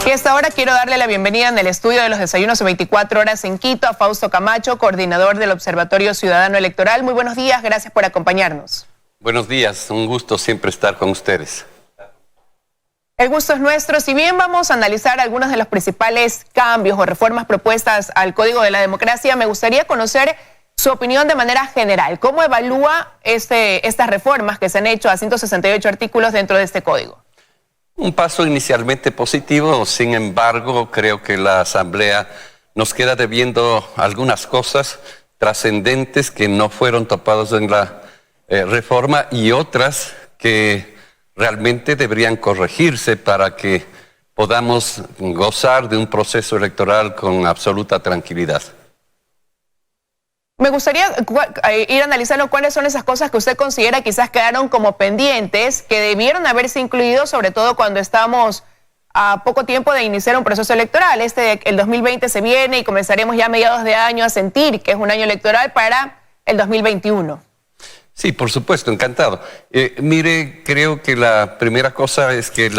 Y a esta hora quiero darle la bienvenida en el estudio de los desayunos 24 horas en Quito a Fausto Camacho, coordinador del Observatorio Ciudadano Electoral. Muy buenos días, gracias por acompañarnos. Buenos días, un gusto siempre estar con ustedes. El gusto es nuestro. Si bien vamos a analizar algunos de los principales cambios o reformas propuestas al Código de la Democracia, me gustaría conocer su opinión de manera general. ¿Cómo evalúa estas reformas que se han hecho a 168 artículos dentro de este código? Un paso inicialmente positivo, sin embargo, creo que la Asamblea nos queda debiendo algunas cosas trascendentes que no fueron topadas en la reforma y otras que realmente deberían corregirse para que podamos gozar de un proceso electoral con absoluta tranquilidad. Me gustaría ir analizando cuáles son esas cosas que usted considera quizás quedaron como pendientes, que debieron haberse incluido, sobre todo cuando estamos a poco tiempo de iniciar un proceso electoral. El 2020 se viene y comenzaremos ya a mediados de año a sentir que es un año electoral para el 2021. Sí, por supuesto, encantado. Mire, creo que la primera cosa es que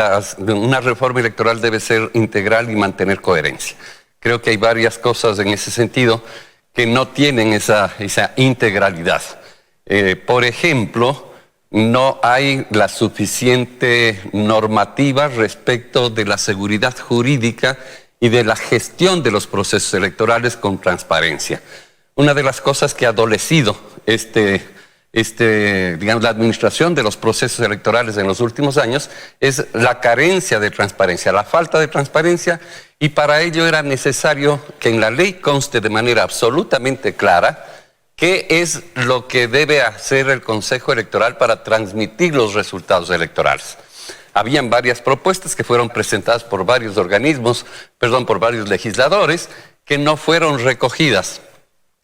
una reforma electoral debe ser integral y mantener coherencia. Creo que hay varias cosas en ese sentido que no tienen esa integralidad. Por ejemplo, no hay la suficiente normativa respecto de la seguridad jurídica y de la gestión de los procesos electorales con transparencia. Una de las cosas que ha adolecido digamos, la administración de los procesos electorales en los últimos años es la carencia de transparencia, la falta de transparencia, y para ello era necesario que en la ley conste de manera absolutamente clara qué es lo que debe hacer el Consejo Electoral para transmitir los resultados electorales. Habían varias propuestas que fueron presentadas por varios por varios legisladores, que no fueron recogidas.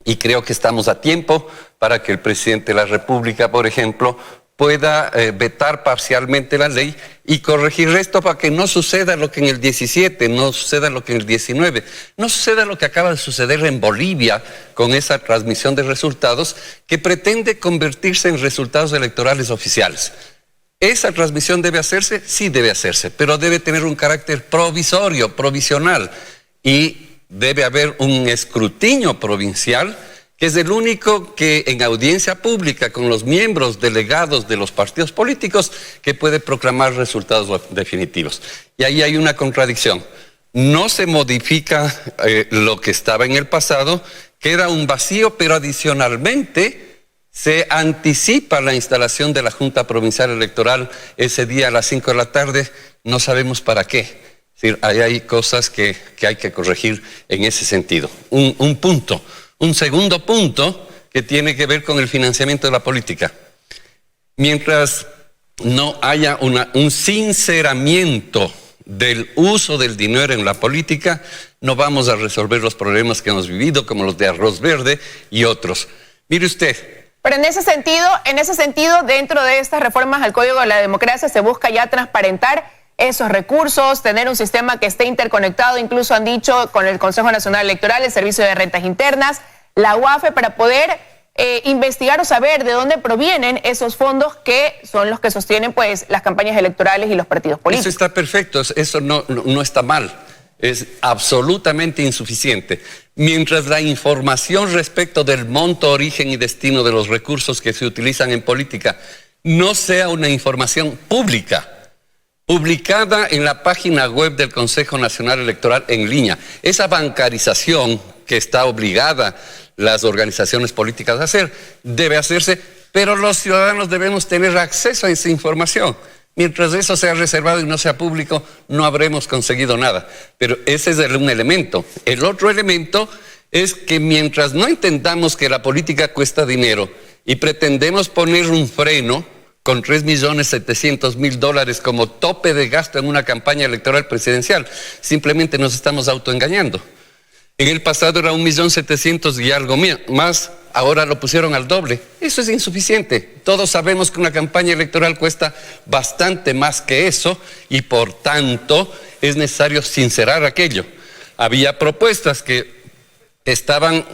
Y creo que estamos a tiempo para que el presidente de la República, por ejemplo, pueda vetar parcialmente la ley y corregir esto para que no suceda lo que en el 17, no suceda lo que en el 19, no suceda lo que acaba de suceder en Bolivia con esa transmisión de resultados que pretende convertirse en resultados electorales oficiales. ¿Esa transmisión debe hacerse? Sí debe hacerse, pero debe tener un carácter provisorio, provisional, y debe haber un escrutinio provincial, que es el único que en audiencia pública con los miembros delegados de los partidos políticos que puede proclamar resultados definitivos. Y ahí hay una contradicción. No se modifica lo que estaba en el pasado, queda un vacío, pero adicionalmente se anticipa la instalación de la Junta Provincial Electoral ese día a las 5 de la tarde, no sabemos para qué. Es decir, ahí hay cosas que hay que corregir en ese sentido. Un punto. Un segundo punto que tiene que ver con el financiamiento de la política. Mientras no haya un sinceramiento del uso del dinero en la política, no vamos a resolver los problemas que hemos vivido, como los de Arroz Verde y otros. Mire usted. Pero en ese sentido, dentro de estas reformas al Código de la Democracia se busca ya transparentar esos recursos, tener un sistema que esté interconectado, incluso han dicho con el Consejo Nacional Electoral, el Servicio de Rentas Internas, la UAFE, para poder investigar o saber de dónde provienen esos fondos que son los que sostienen pues las campañas electorales y los partidos políticos. Eso está perfecto, eso no está mal, es absolutamente insuficiente. Mientras la información respecto del monto, origen y destino de los recursos que se utilizan en política no sea una información pública, publicada en la página web del Consejo Nacional Electoral en línea. Esa bancarización que está obligada las organizaciones políticas a hacer, debe hacerse, pero los ciudadanos debemos tener acceso a esa información. Mientras eso sea reservado y no sea público, no habremos conseguido nada. Pero ese es un elemento. El otro elemento es que mientras no entendamos que la política cuesta dinero y pretendemos poner un freno con $3.700.000 como tope de gasto en una campaña electoral presidencial, simplemente nos estamos autoengañando. En el pasado era 1.700.000 y algo más, ahora lo pusieron al doble. Eso es insuficiente. Todos sabemos que una campaña electoral cuesta bastante más que eso y por tanto es necesario sincerar aquello. Había propuestas que estaban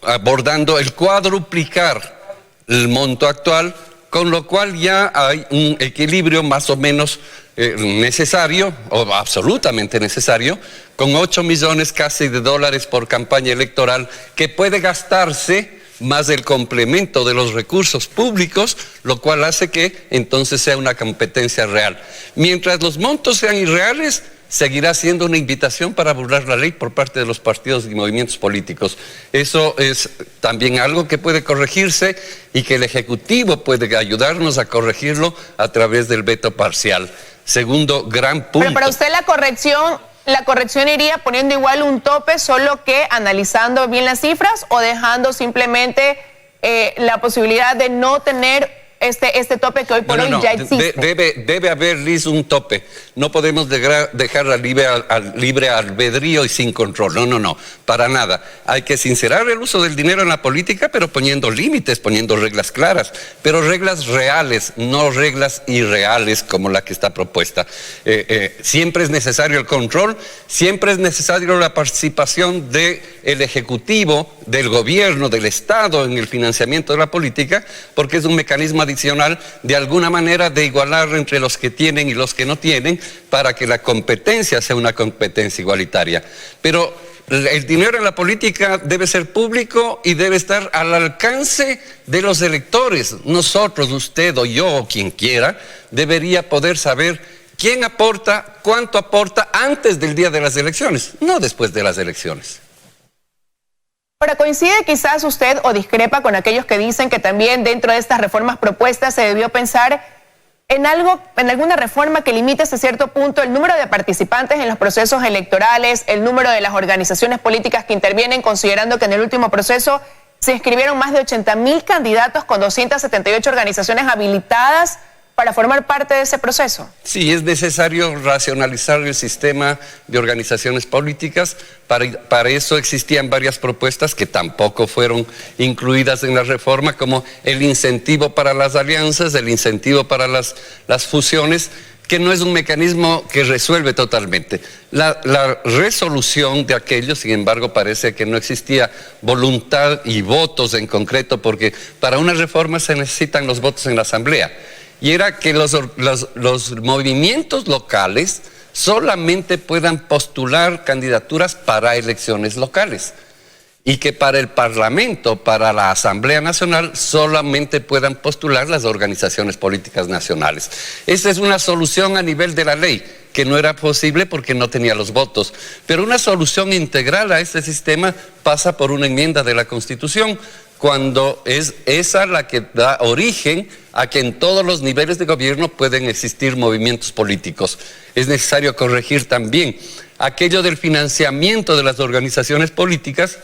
abordando el cuadruplicar el monto actual, con lo cual ya hay un equilibrio más o menos necesario, o absolutamente necesario, con 8 millones casi de dólares por campaña electoral, que puede gastarse más el complemento de los recursos públicos, lo cual hace que entonces sea una competencia real. Mientras los montos sean irreales, seguirá siendo una invitación para burlar la ley por parte de los partidos y movimientos políticos. Eso es también algo que puede corregirse y que el Ejecutivo puede ayudarnos a corregirlo a través del veto parcial. Segundo gran punto. Pero para usted la corrección iría poniendo igual un tope, solo que analizando bien las cifras o dejando simplemente la posibilidad de no tener este tope que hoy por hoy ya existe. Debe haber, Liz, un tope. No podemos dejar al libre albedrío y sin control. No, para nada. Hay que sincerar el uso del dinero en la política, pero poniendo límites, poniendo reglas claras, pero reglas reales, no reglas irreales como la que está propuesta. Siempre es necesario el control, siempre es necesario la participación del Ejecutivo, del gobierno, del Estado en el financiamiento de la política, porque es un mecanismo adicional de alguna manera de igualar entre los que tienen y los que no tienen para que la competencia sea una competencia igualitaria. Pero el dinero en la política debe ser público y debe estar al alcance de los electores. Nosotros, usted o yo o quien quiera, debería poder saber quién aporta, cuánto aporta antes del día de las elecciones, no después de las elecciones. Ahora, ¿coincide quizás usted o discrepa con aquellos que dicen que también dentro de estas reformas propuestas se debió pensar en alguna reforma que limite hasta cierto punto el número de participantes en los procesos electorales, el número de las organizaciones políticas que intervienen, considerando que en el último proceso se inscribieron más de 80.000 candidatos con 278 organizaciones habilitadas para formar parte de ese proceso? Sí, es necesario racionalizar el sistema de organizaciones políticas. Para eso existían varias propuestas que tampoco fueron incluidas en la reforma, como el incentivo para las alianzas, el incentivo para las fusiones, que no es un mecanismo que resuelve totalmente. La resolución de aquello, sin embargo, parece que no existía voluntad y votos en concreto, porque para una reforma se necesitan los votos en la Asamblea. Y era que los movimientos locales solamente puedan postular candidaturas para elecciones locales y que para el Parlamento, para la Asamblea Nacional, solamente puedan postular las organizaciones políticas nacionales. Esa es una solución a nivel de la ley, que no era posible porque no tenía los votos. Pero una solución integral a este sistema pasa por una enmienda de la Constitución, cuando es esa la que da origen a que en todos los niveles de gobierno pueden existir movimientos políticos. Es necesario corregir también aquello del financiamiento de las organizaciones políticas,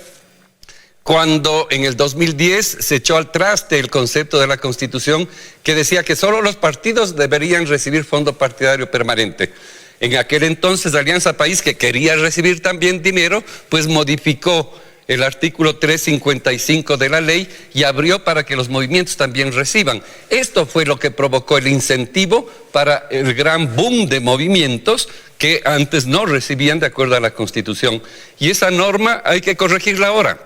cuando en el 2010 se echó al traste el concepto de la Constitución que decía que solo los partidos deberían recibir fondo partidario permanente. En aquel entonces Alianza País, que quería recibir también dinero, pues modificó el artículo 355 de la ley y abrió para que los movimientos también reciban. Esto fue lo que provocó el incentivo para el gran boom de movimientos que antes no recibían de acuerdo a la Constitución. Y esa norma hay que corregirla ahora.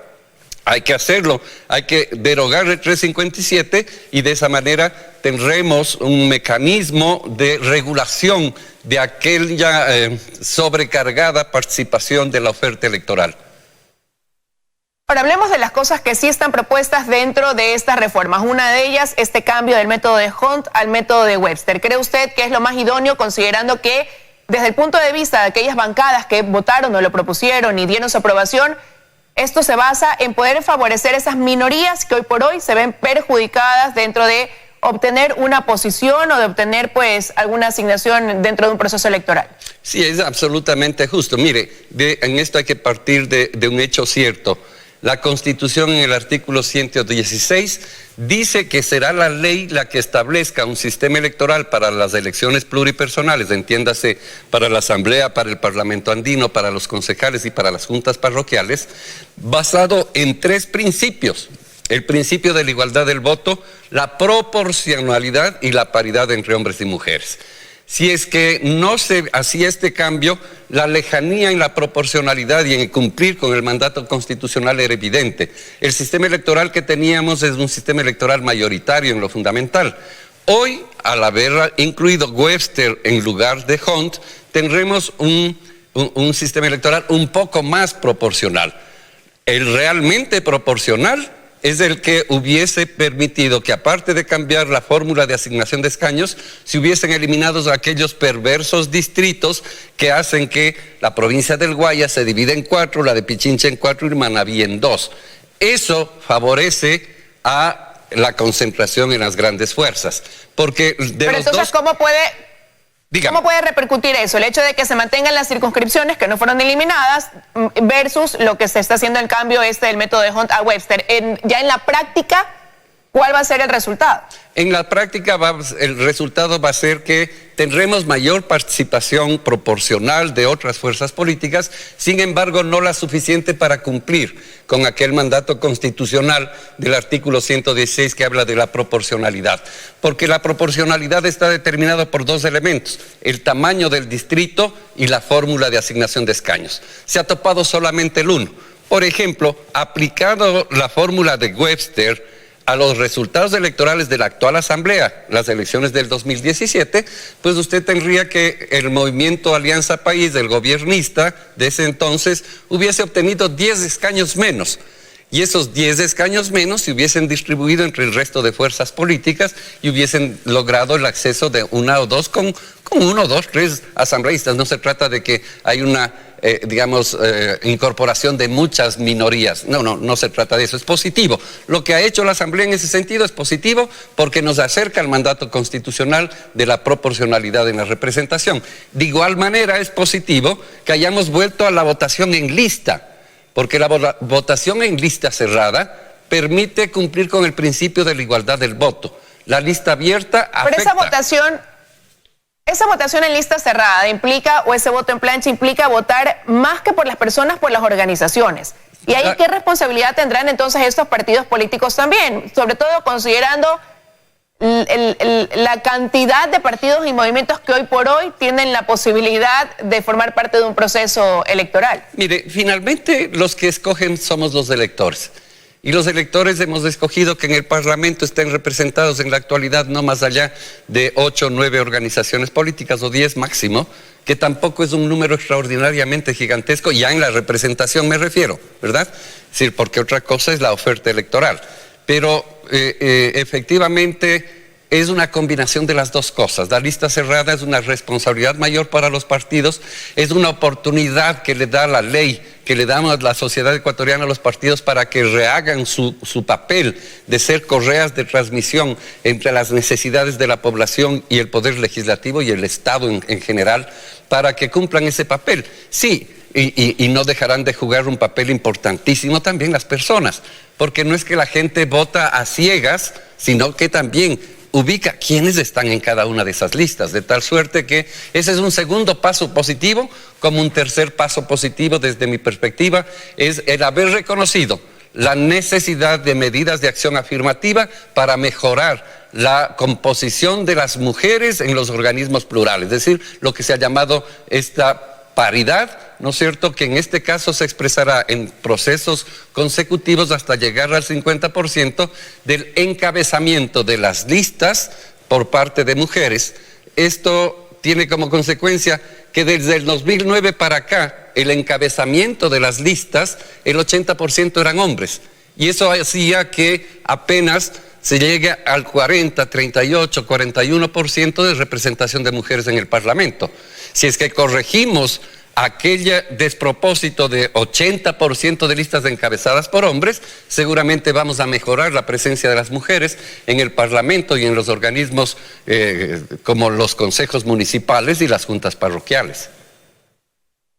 Hay que hacerlo, hay que derogar el 357 y de esa manera tendremos un mecanismo de regulación de aquella sobrecargada participación de la oferta electoral. Ahora hablemos de las cosas que sí están propuestas dentro de estas reformas. Una de ellas, este cambio del método de Hunt al método de Webster. ¿Cree usted que es lo más idóneo, considerando que desde el punto de vista de aquellas bancadas que votaron o lo propusieron y dieron su aprobación, esto se basa en poder favorecer esas minorías que hoy por hoy se ven perjudicadas dentro de obtener una posición o de obtener pues alguna asignación dentro de un proceso electoral? Sí, es absolutamente justo. Mire, en esto hay que partir de un hecho cierto. La Constitución en el artículo 116 dice que será la ley la que establezca un sistema electoral para las elecciones pluripersonales, entiéndase para la Asamblea, para el Parlamento Andino, para los concejales y para las juntas parroquiales, basado en 3 principios. El principio de la igualdad del voto, la proporcionalidad y la paridad entre hombres y mujeres. Si es que no se hacía este cambio, la lejanía en la proporcionalidad y en cumplir con el mandato constitucional era evidente. El sistema electoral que teníamos es un sistema electoral mayoritario en lo fundamental. Hoy, al haber incluido Webster en lugar de Hunt, tendremos un sistema electoral un poco más proporcional. El realmente proporcional es el que hubiese permitido que, aparte de cambiar la fórmula de asignación de escaños, se hubiesen eliminado aquellos perversos distritos que hacen que la provincia del Guayas se divida en 4, la de Pichincha en 4 y Manabí en 2. Eso favorece a la concentración en las grandes fuerzas. Porque Pero entonces, ¿cómo puede repercutir eso? El hecho de que se mantengan las circunscripciones que no fueron eliminadas versus lo que se está haciendo el cambio del método de Hunt a Webster. Ya en la práctica, ¿cuál va a ser el resultado? En la práctica el resultado va a ser que tendremos mayor participación proporcional de otras fuerzas políticas, sin embargo no la suficiente para cumplir con aquel mandato constitucional del artículo 116 que habla de la proporcionalidad. Porque la proporcionalidad está determinada por dos elementos: el tamaño del distrito y la fórmula de asignación de escaños. Se ha topado solamente el uno. Por ejemplo, aplicado la fórmula de Webster a los resultados electorales de la actual Asamblea, las elecciones del 2017, pues usted tendría que el movimiento Alianza País, del gobiernista de ese entonces, hubiese obtenido 10 escaños menos. Y esos 10 escaños menos se hubiesen distribuido entre el resto de fuerzas políticas y hubiesen logrado el acceso de una o dos con 1, 2, 3 asambleístas. No se trata de que hay una incorporación de muchas minorías. No se trata de eso. Es positivo. Lo que ha hecho la Asamblea en ese sentido es positivo porque nos acerca al mandato constitucional de la proporcionalidad en la representación. De igual manera es positivo que hayamos vuelto a la votación en lista, porque la votación en lista cerrada permite cumplir con el principio de la igualdad del voto. La lista abierta afecta... Pero esa votación en lista cerrada implica, o ese voto en plancha implica votar más que por las personas, por las organizaciones. ¿Y ahí qué responsabilidad tendrán entonces estos partidos políticos también? Sobre todo considerando la cantidad de partidos y movimientos que hoy por hoy tienen la posibilidad de formar parte de un proceso electoral. Mire, finalmente los que escogen somos los electores. Y los electores hemos escogido que en el Parlamento estén representados en la actualidad no más allá de 8 o 9 organizaciones políticas, o 10 máximo, que tampoco es un número extraordinariamente gigantesco, ya en la representación me refiero, ¿verdad? Es decir, porque otra cosa es la oferta electoral. Pero efectivamente es una combinación de las dos cosas. La lista cerrada es una responsabilidad mayor para los partidos, es una oportunidad que le da la ley, que le damos a la sociedad ecuatoriana a los partidos para que rehagan su papel de ser correas de transmisión entre las necesidades de la población y el poder legislativo y el Estado en general, para que cumplan ese papel. Sí, y no dejarán de jugar un papel importantísimo también las personas, porque no es que la gente vota a ciegas, sino que también ubica quiénes están en cada una de esas listas, de tal suerte que ese es un segundo paso positivo. Como un tercer paso positivo desde mi perspectiva es el haber reconocido la necesidad de medidas de acción afirmativa para mejorar la composición de las mujeres en los organismos plurales, es decir, lo que se ha llamado esta paridad, ¿no es cierto?, que en este caso se expresará en procesos consecutivos hasta llegar al 50% del encabezamiento de las listas por parte de mujeres. Esto tiene como consecuencia que desde el 2009 para acá, el encabezamiento de las listas, el 80% eran hombres. Y eso hacía que apenas se llegue al 40, 38, 41% de representación de mujeres en el Parlamento. Si es que corregimos aquel despropósito de 80% de listas encabezadas por hombres, seguramente vamos a mejorar la presencia de las mujeres en el Parlamento y en los organismos como los consejos municipales y las juntas parroquiales.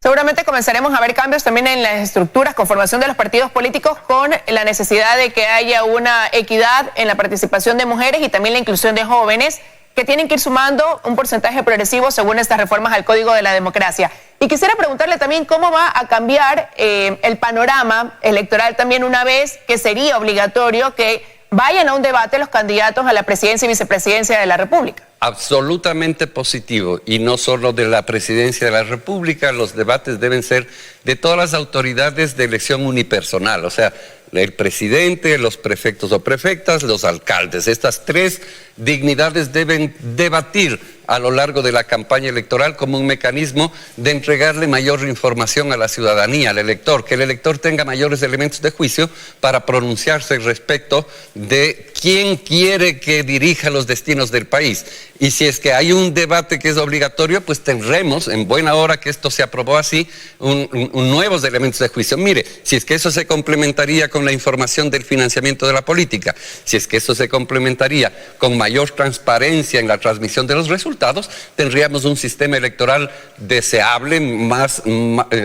Seguramente comenzaremos a ver cambios también en las estructuras, conformación de los partidos políticos, con la necesidad de que haya una equidad en la participación de mujeres y también la inclusión de jóvenes, que tienen que ir sumando un porcentaje progresivo según estas reformas al Código de la Democracia. Y quisiera preguntarle también cómo va a cambiar el panorama electoral también, una vez que sería obligatorio que vayan a un debate los candidatos a la presidencia y vicepresidencia de la República. absolutamente positivo, y no solo de la Presidencia de la República. Los debates deben ser de todas las autoridades de elección unipersonal, o sea, el presidente, los prefectos o prefectas, los alcaldes. Estas tres dignidades deben debatir a lo largo de la campaña electoral como un mecanismo de entregarle mayor información a la ciudadanía, al elector, que el elector tenga mayores elementos de juicio para pronunciarse respecto de quién quiere que dirija los destinos del país. Y si es que hay un debate que es obligatorio, pues tendremos, en buena hora que esto se aprobó así, nuevos elementos de juicio. Mire, si es que eso se complementaría con la información del financiamiento de la política, si es que eso se complementaría con mayor transparencia en la transmisión de los resultados, tendríamos un sistema electoral deseable,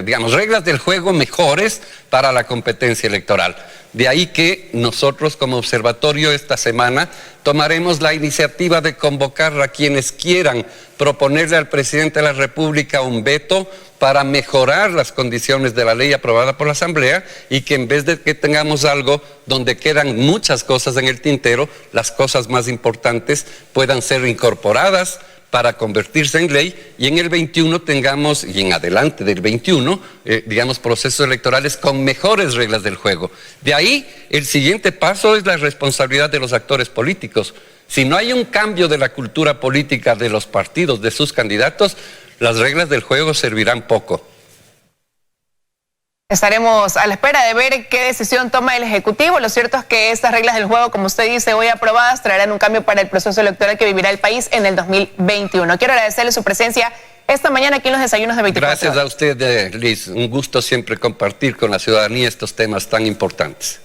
digamos, reglas del juego mejores para la competencia electoral. De ahí que nosotros como observatorio esta semana tomaremos la iniciativa de convocar a quienes quieran proponerle al presidente de la República un veto para mejorar las condiciones de la ley aprobada por la Asamblea, y que en vez de que tengamos algo donde quedan muchas cosas en el tintero, las cosas más importantes puedan ser incorporadas para convertirse en ley, y en el 21 tengamos, y en adelante del 21, digamos, procesos electorales con mejores reglas del juego. De ahí, el siguiente paso es la responsabilidad de los actores políticos. Si no hay un cambio de la cultura política de los partidos, de sus candidatos, las reglas del juego servirán poco. Estaremos a la espera de ver qué decisión toma el Ejecutivo. Lo cierto es que estas reglas del juego, como usted dice, hoy aprobadas, traerán un cambio para el proceso electoral que vivirá el país en el 2021. Quiero agradecerle su presencia esta mañana aquí en los desayunos de 24 horas. Gracias a usted, Liz. Un gusto siempre compartir con la ciudadanía estos temas tan importantes.